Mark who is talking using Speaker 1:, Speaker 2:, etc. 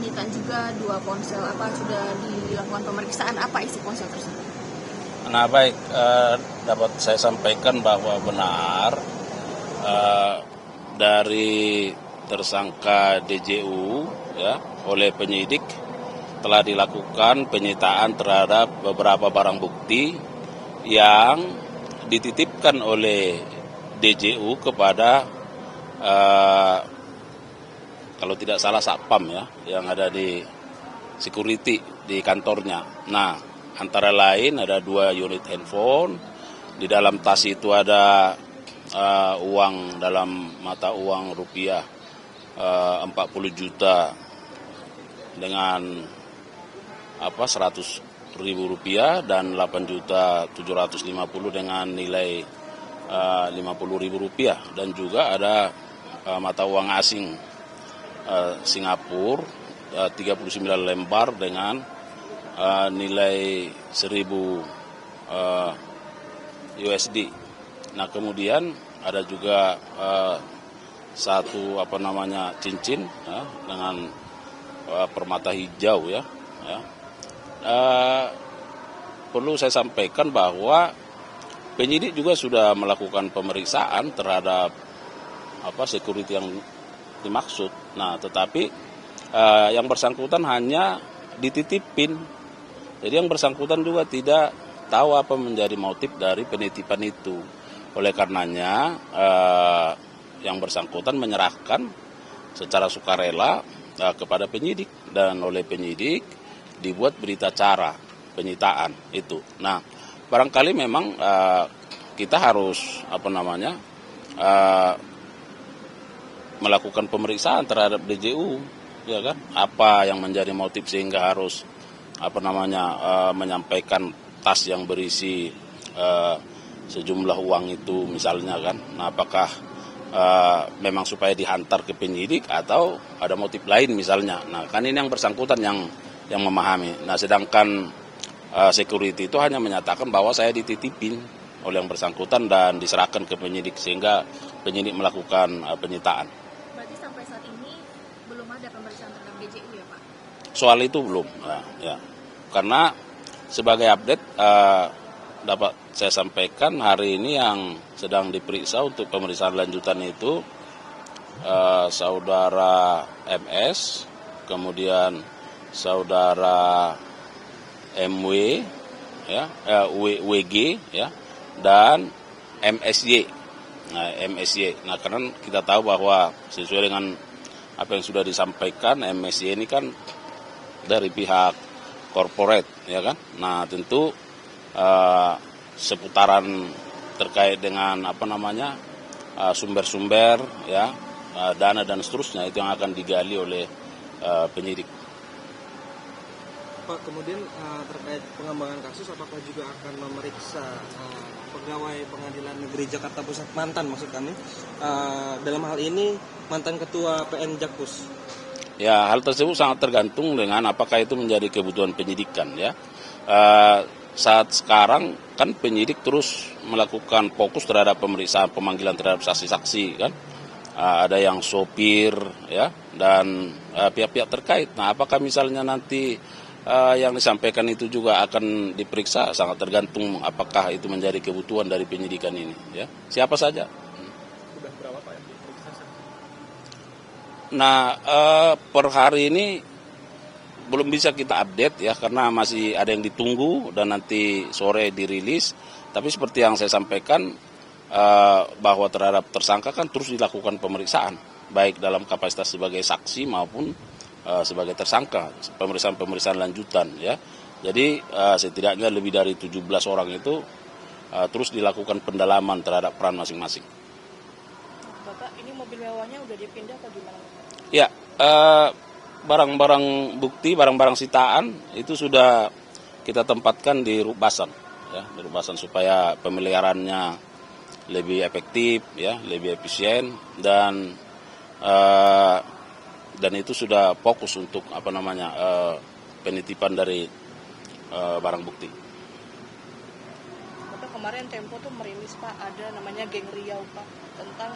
Speaker 1: penyitaan juga 2 ponsel. Apa sudah dilakukan pemeriksaan, apa isi ponsel tersebut?
Speaker 2: Nah baik, dapat saya sampaikan bahwa benar dari tersangka DJU ya oleh penyidik telah dilakukan penyitaan terhadap beberapa barang bukti yang dititipkan oleh DJU kepada kalau tidak salah Satpam ya yang ada di security di kantornya. Nah, antara lain ada 2 unit handphone, di dalam tas itu ada uang dalam mata uang rupiah 40 juta dengan 100.000 rupiah dan 8.750 dengan nilai 50.000 rupiah, dan juga ada mata uang asing Singapura 39 lembar dengan nilai 1.000 USD. Nah kemudian ada juga satu cincin ya, dengan permata hijau ya. Perlu saya sampaikan bahwa penyidik juga sudah melakukan pemeriksaan terhadap security yang dimaksud. Nah tetapi yang bersangkutan hanya dititipin. Jadi yang bersangkutan juga tidak tahu apa menjadi motif dari penitipan itu. Oleh karenanya yang bersangkutan menyerahkan secara sukarela kepada penyidik, dan oleh penyidik dibuat berita acara penyitaan itu. Nah, barangkali memang kita harus melakukan pemeriksaan terhadap DJU, ya kan? Apa yang menjadi motif sehingga harus menyampaikan tas yang berisi sejumlah uang itu misalnya kan. Nah, apakah memang supaya dihantar ke penyidik atau ada motif lain misalnya. Nah, kan ini yang bersangkutan yang memahami. Nah, sedangkan security itu hanya menyatakan bahwa saya dititipin oleh yang bersangkutan dan diserahkan ke penyidik sehingga penyidik melakukan penyitaan.
Speaker 1: Berarti sampai saat ini belum ada pemeriksaan terhadap DJU ya Pak?
Speaker 2: Soal itu belum, ya. Karena sebagai update dapat saya sampaikan hari ini yang sedang diperiksa untuk pemeriksaan lanjutan itu saudara MS, kemudian saudara MW, ya, WG, ya, dan MSY. Nah, MSY. Nah, karena kita tahu bahwa sesuai dengan apa yang sudah disampaikan, MSY ini kan dari pihak corporate, ya kan. Nah, tentu seputaran terkait dengan sumber-sumber, ya, dana dan seterusnya itu yang akan digali oleh penyidik.
Speaker 3: Pak, kemudian terkait pengembangan kasus, apakah juga akan memeriksa pegawai Pengadilan Negeri Jakarta Pusat, mantan maksud kami, dalam hal ini mantan Ketua PN Jakpus?
Speaker 2: Ya, hal tersebut sangat tergantung dengan apakah itu menjadi kebutuhan penyidikan, ya. Saat sekarang kan penyidik terus melakukan fokus terhadap pemeriksaan pemanggilan terhadap saksi-saksi kan. Ada yang sopir, ya, dan pihak-pihak terkait. Nah, apakah misalnya nanti yang disampaikan itu juga akan diperiksa, sangat tergantung apakah itu menjadi kebutuhan dari penyidikan ini, ya. Siapa saja.
Speaker 3: Sudah berapa Pak yang diperiksa?
Speaker 2: Nah, per hari ini belum bisa kita update ya, karena masih ada yang ditunggu dan nanti sore dirilis. Tapi seperti yang saya sampaikan bahwa terhadap tersangka kan terus dilakukan pemeriksaan, baik dalam kapasitas sebagai saksi maupun sebagai tersangka, pemeriksaan lanjutan, ya. Jadi setidaknya lebih dari 17 orang itu terus dilakukan pendalaman terhadap peran masing-masing.
Speaker 1: Bapak, ini mobil mewahnya udah dipindah atau gimana?
Speaker 2: Ya, barang-barang bukti, barang-barang sitaan itu sudah kita tempatkan di Rubasan, ya, di Rubasan supaya pemeliharaannya lebih efektif, ya, lebih efisien, dan itu sudah fokus untuk penitipan dari barang bukti.
Speaker 1: Bapak, kemarin Tempo tuh merilis Pak, ada namanya geng Riau Pak, tentang